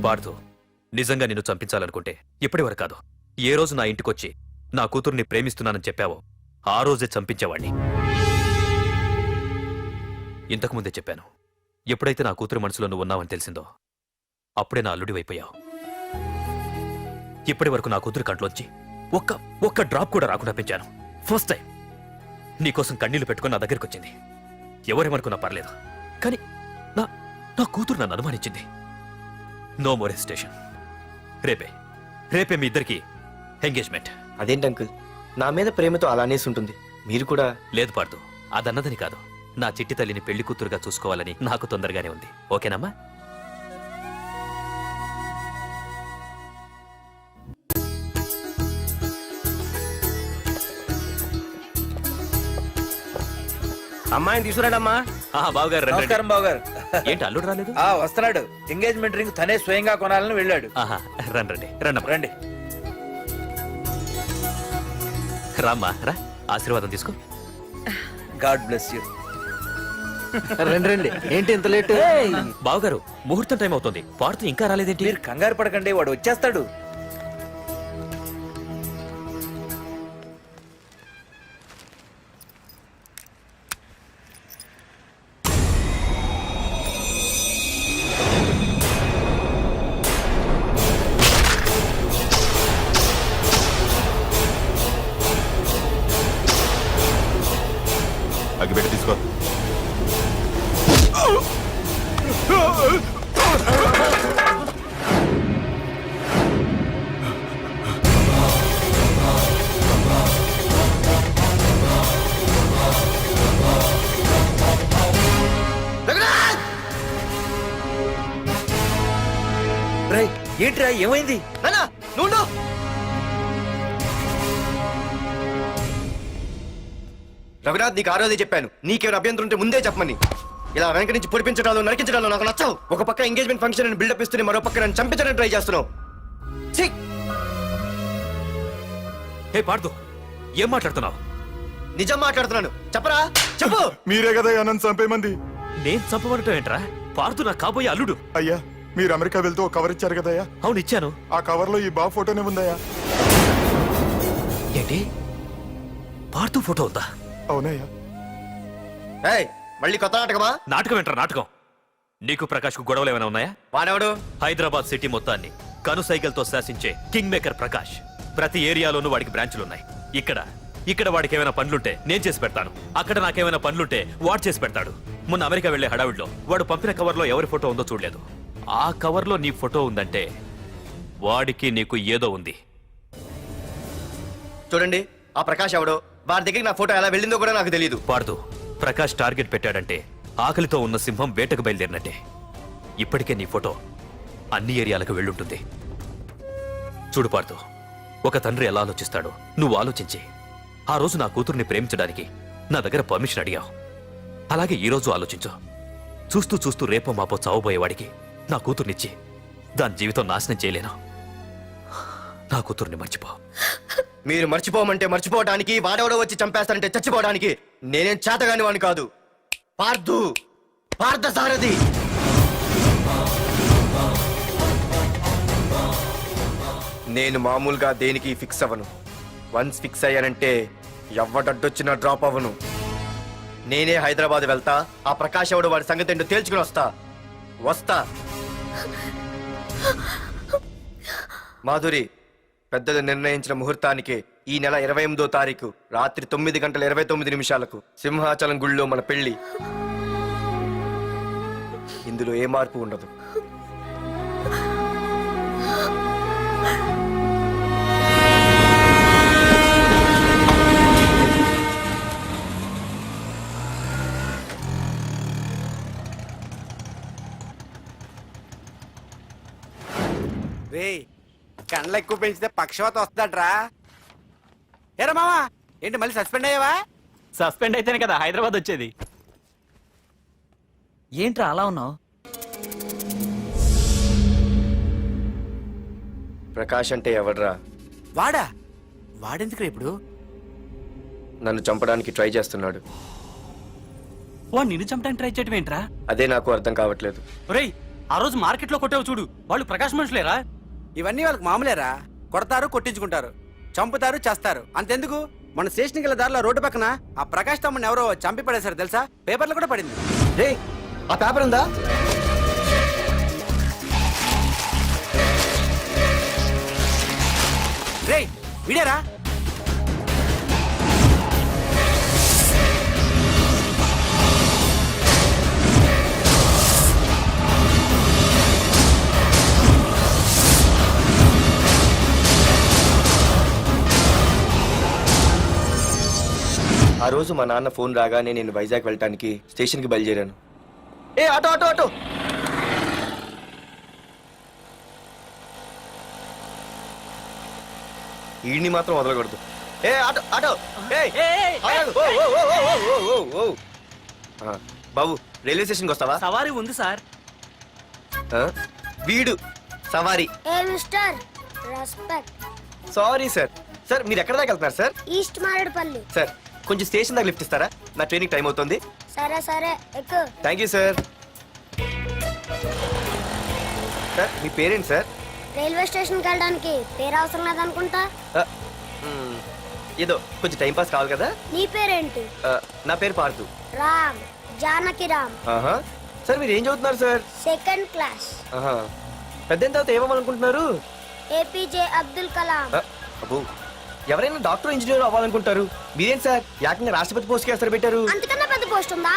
పార్థు, నిజంగా నిన్ను చంపించాలనుకుంటే ఇప్పటి వరకు కాదు, ఏ రోజు నా ఇంటికొచ్చి నా కూతుర్ని ప్రేమిస్తున్నానని చెప్పావో ఆ రోజే చంపించేవాణ్ణి. ఇంతకుముందే చెప్పాను, ఎప్పుడైతే నా కూతురు మనసులో నువ్వు ఉన్నావని తెలిసిందో అప్పుడే నా అల్లుడివైపోయావు. ఇప్పటి వరకు నా కూతురు కంట్లోంచి ఒక్క డ్రాప్ కూడా రాకుండా పెంచాను. ఫస్ట్ టైం నీకోసం కన్నీళ్లు పెట్టుకుని నా దగ్గరికి వచ్చింది. ఎవరేమనుకున్నా పర్లేదు, కానీ నా కూతురు నన్ను అనుమానించింది. No more hesitation. రేపే మీ ఇద్దరికి ఎంగేజ్మెంట్. అదేంటి అంకుల్, నా మీద ప్రేమతో అలానేసి ఉంటుంది. మీరు కూడా? లేదు పార్దు, అదన్నదని కాదు. నా చిట్టి తల్లిని పెళ్లి కూతురుగా చూసుకోవాలని నాకు తొందరగానే ఉంది. ఓకేనమ్మా? అమ్మాయిని తీసుకురాడమ్మా. బావగారు రండి. నమస్కారం బావగారు. ఏంటి అల్లుడు రాలేదు? వస్తున్నాడు. ఎంగేజ్మెంట్ రింగ్ తనే స్వయంగా కొనాలని వెళ్ళాడు. రండి రండి రండి రండి. రామ్మా రా, ఆశీర్వాదం తీసుకో. God bless you. రండి రండి, ఏంటి ఇంత లేట్? బావగారు, ముహూర్తం టైం అవుతుంది, పార్తు ఇంకా రాలేదేంటి? మీరు కంగారు పడకండి, వాడు వచ్చేస్తాడు. అగ్గిపెట్టి తీసుకో. రేయ్, ఏంట్రా ఏమైంది? నాన్నా, నువ్వు ఉండు. రఘునాథ్, నీకు ఆ రోజే చెప్పాను, నీకేమైనా అభ్యంతరం ఉంటే ముందే చెప్పమని. ఇలా వెనక నుంచి పొడిపించడాలు నరికించడాలు నాకు నచ్చవు. ఒక పక్క ఎంగేజ్మెంట్ ఫంక్షన్ అని బిల్డప్ ఇస్తూనే మరో పక్క నన్ను చంపించడానికి ట్రై చేస్తున్నావు. ఛీ! హే పార్దు, ఏం మాట్లాడుతున్నావు? నిజం మాట్లాడుతున్నాను, చెప్పరా, చెప్పు. మీరే కదా నన్ను చంపేమంది. నేను చంపబడటం ఏంట్రా? పార్దు నా కాబోయే అల్లుడు. అయ్యా, మీరు అమెరికా వెళ్తూ ఒక కవర్ ఇచ్చారు కదయ్యా, అవును ఇచ్చాను. ఆ కవర్ లో ఈ బాబు ఫోటోనే ఉందయ్యా. ఏంటి, పార్దు ఫోటో ఉందా? అవునయ్యా. ఏయ్, మళ్ళీ కొత్త నాటకమా? నాటకం ఏంట్రా నాటకం? నీకు ప్రకాష్ కు గొడవలు ఏమైనా ఉన్నాయా? వాడెవడు? హైదరాబాద్ సిటీ మొత్తాన్ని కను సైకిల్తో శాసించే కింగ్ మేకర్ ప్రకాష్. ప్రతి ఏరియాలోనూ వాడికి బ్రాంచులున్నాయి. ఇక్కడ వాడికి ఏమైనా పనులుంటే నేను చేసి పెడతాను, అక్కడ నాకేమైనా పనులుంటే వాడు చేసి పెడతాడు. మొన్న అమెరికా వెళ్లే హడావిడిలో వాడు పంపిన కవర్లో ఎవరి ఫోటో ఉందో చూడలేదు. ఆ కవర్లో నీ ఫోటో ఉందంటే వాడికి నీకు ఏదో ఉంది. చూడండి, ఆ ప్రకాష్ ఎవడో, వాడి దగ్గరికి నా ఫోటో ఎలా వెళ్ళిందో కూడా నాకు తెలియదు. పార్దు, ప్రకాష్ టార్గెట్ పెట్టాడంటే ఆకలితో ఉన్న సింహం వేటకు బయలుదేరినట్టే. ఇప్పటికే నీ ఫోటో అన్ని ఏరియాలకు వెళ్ళుంటుంది. చూడు పార్దు, ఒక తండ్రి ఎలా ఆలోచిస్తాడో నువ్వు ఆలోచించి ఆ రోజు నా కూతుర్ని ప్రేమించడానికి నా దగ్గర పర్మిషన్ అడిగావు. అలాగే ఈ రోజు ఆలోచించు. చూస్తూ చూస్తూ రేపో మాపో చావబోయేవాడికి నా కూతుర్నిచ్చి దాని జీవితం నాశనం చేయలేను. నా కూతుర్ని మర్చిపో. మీరు మర్చిపోమంటే మర్చిపోవడానికి, వాడెవడో వచ్చి చంపేస్తానంటే చచ్చిపోవడానికి నేనేం చేతగాని వాడిని కాదు. పార్థు, పార్థ సారథి. నేను మామూలుగా దేనికి ఫిక్స్ అవ్వను. వన్స్ ఫిక్స్ అయ్యానంటే ఎవ్వడడ్డొచ్చినా డ్రాప్ అవ్వను. నేనే హైదరాబాద్ వెళ్తా, ఆ ప్రకాష్ ఎవడు వాడి సంగతి ఏంటో తేల్చుకుని వస్తా. మాధురి, పెద్దలు నిర్ణయించిన ముహూర్తానికి ఈ నెల 28వ తారీఖు రాత్రి 9:29 సింహాచలం గుళ్ళో మన పెళ్లి. ఇందులో ఏ మార్పు ఉండదు. రేయ్, కండ్లు ఎక్కువ పెంచితే పక్షవాత వస్తుందట్రా. ఏరా మామా, ఏంటి మళ్ళీ సస్పెండ్ అయ్యావా? సస్పెండ్ అయితేనే కదా హైదరాబాద్ వచ్చేది. ఏంట్రా అలా ఉన్నావు? ప్రకాష్ అంటే ఎవడ్రా? వాడెందుకురా ఇప్పుడు? నన్ను చంపడానికి ట్రై చేస్తున్నాడు. వాడు నిన్ను చంపడానికి ట్రై చేయటం ఏంట్రా? అదే నాకు అర్థం కావట్లేదు. ఒరేయ్, ఆ రోజు మార్కెట్ లో కొట్టావు చూడు, వాళ్ళు ప్రకాష్ మనుషులేరా? ఇవన్నీ వాళ్ళకి మామూలేరా. కొడతారు, కొట్టించుకుంటారు, చంపుతారు, చేస్తారు. అంతెందుకు, మన స్టేషన్కి వెళ్ళే దారిలో రోడ్డు పక్కన ఆ ప్రకాష్ తమ్ముని ఎవరో చంపి పడేశారు తెలుసా? పేపర్లో కూడా పడింది. రే, ఆ పేపర్ ఉందా? రేయ్, విడేరా. ఆ రోజు మా నాన్న ఫోన్ రాగానే నేను వైజాగ్ వెళ్ళటానికి స్టేషన్కి బయలుదేరాను. ఏ ఆటో ఆటో ఆటో! ఈడిని మాత్రం వదలకూడదు. ఏ ఆటో ఆటో! ఆగు! బాబు, రైల్వే స్టేషన్కి వస్తావా? సవారీ ఉంది సార్. వీడు సవారీ. సారీ సార్, సార్ మీరు ఎక్కడ దాకా వెళ్తున్నారు సార్? ఈస్ట్ మారేడుపల్లి. సార్ కొంచెం స్టేషన్ దాకా లిఫ్ట్ ఇస్తారా? నా ట్రైనింగ్ టైం అవుతుంది. సరే సరే ఎక్కు. Thank you sir. సార్ మీ పేరేంటి సార్? రైల్వే స్టేషన్కి వెళ్ళడానికి పేరు అవసరం లేదనుకుంటా. ఆ, ఏదో కొంచెం టైం పాస్ కావాలి కదా. నీ పేరేంటి? నా పేరు పార్థు. రామ్, జానకి రామ్. ఆహా. సార్ మీరు ఏం చదువుతున్నారు సార్? Second class. ఆహా. పెద్ద తర్వాత ఏమవ్వాలనుకుంటున్నారు? ఏపీజే అబ్దుల్ కలాం. అబ్బో, ఎవరైనా డాక్టర్ ఇంజనీర్ అవ్వాలనుకుంటారు. మీరేం సార్ ఏకంగా రాష్ట్రపతి పోస్ట్ కి పెట్టారు? అంతకన్నా పెద్ద పోస్ట్ ఉందా?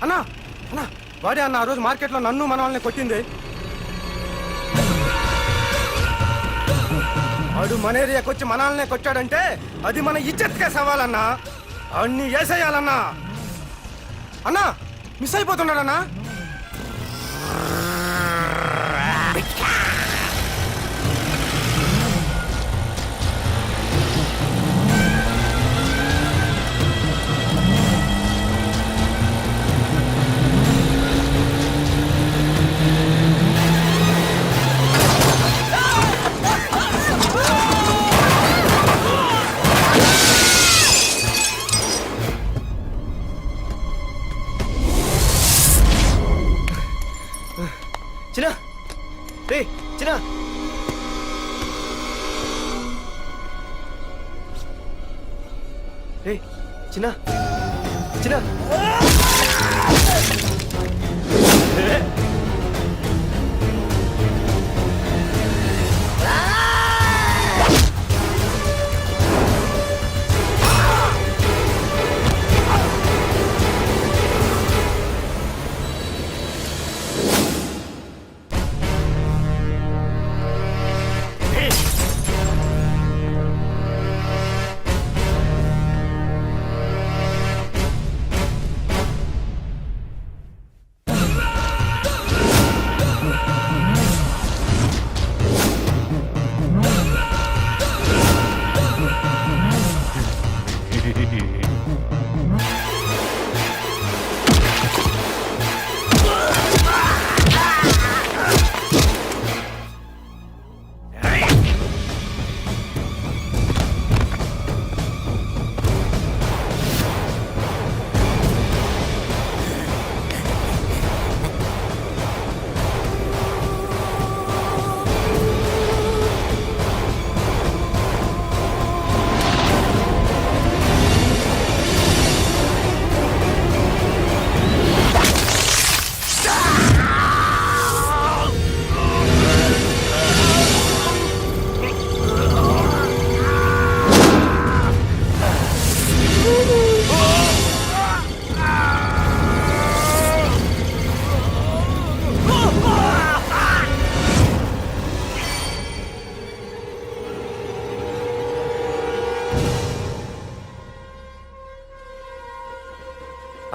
అన్నా అన్నా వాడే అన్న ఆ రోజు మార్కెట్లో నన్ను మన వాళ్ళని కొట్టింది. వాడు మన ఏరియాకి వచ్చి మన వాళ్ళనే కొట్టాడంటే అది మన ఇజ్జత్కే సవాలన్నా. అన్ని వేసేయాలన్నా. అన్నా మిస్ అయిపోతున్నాడన్నా. చిన్న రే చిన్న. రే చిన్న చిన్న.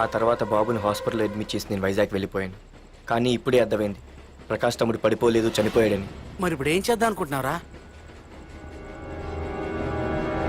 ఆ తర్వాత బాబుని హాస్పిటల్లో అడ్మిట్ చేసి నేను వైజాగ్ వెళ్ళిపోయాను. కానీ ఇప్పుడే అర్థమైంది ప్రకాష్ తమ్ముడు పడిపోలేదు, చనిపోయాడని. మరి ఇప్పుడు ఏం చేద్దాం అనుకుంటున్నారా?